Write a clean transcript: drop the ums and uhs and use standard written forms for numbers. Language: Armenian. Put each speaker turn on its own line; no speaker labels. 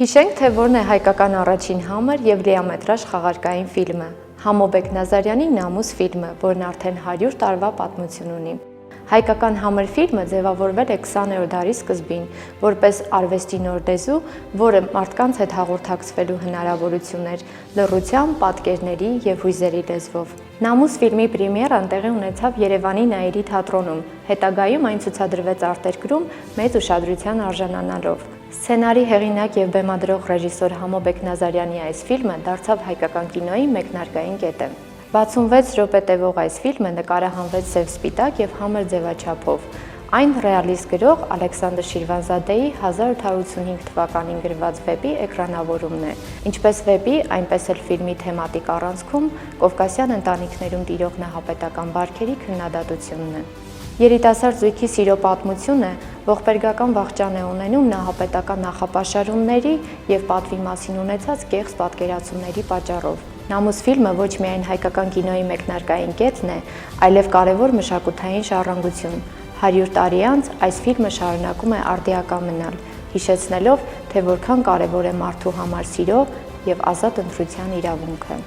Հիշենք, թե որն է հայկական առաջին համր և լիամետրաժ խաղարկային ֆիլմը։ Համո Բեկնազարյանի «Նամուս» ֆիլմը, որն արդեն 100 տարվա պատմություն ունի։ Հայկական համր ֆիլմը ձևավորվել է 20-րդ դարի սկզբին, որպես արվեստի նոր լեզու, որը մարդկանց հետ հաղորդակցվելու հնարավորություն էր լռության, պատկերների և հույզերի լեզվով։ «Նամուս» ֆիլմի պրեմիերան տեղի ունեցավ Երևանի Նաիրի թատրոնում, հետագայում այն ցուցադրվեց արտերկրում մեծ ուշադրության արժանանալով։ Սցենարի հեղինակ և բեմադրող ռեժիսոր Համո Բեկնազարյանի այս ֆիլմը դարձավ հայկական կինոյի մեկնարկային կետը։ 66 րոպե տևող այս ֆիլմը նկարահանվեց սև-սպիտակ և համր ձևաչափով։ Այն ռեալիստ գրող Ալեքսանդր Շիրվանզադեի 1885 թվականին գրված վեպի էկրանավորումն է։ Ինչպես վեպի, այնպես էլ ֆիլմի թեմատիկ առանցքում կովկասյան ընտանիքներում տիրող նահապետական բարքերի քննադատությունն է։ Երիտասարդ զույգի սիրո պատմությունը ողբերգական վախճան է ունենում նահապետական նախապաշարումների և պատվի մասին ունեցած կեղծ պատկերացումների պատճառով։ «Նամուս» ֆիլմը ոչ միայն հայկական կինոյի մեկնարկային կետն է, այլև կարևոր մշակութային ժառանգություն։ 100 տարի անց այս ֆիլմը շարունակում է արդիական մնալ, հիշեցնելով, թե որքան կարևոր է մարդու համար սիրո և ազատ ընտրության իրավունքը։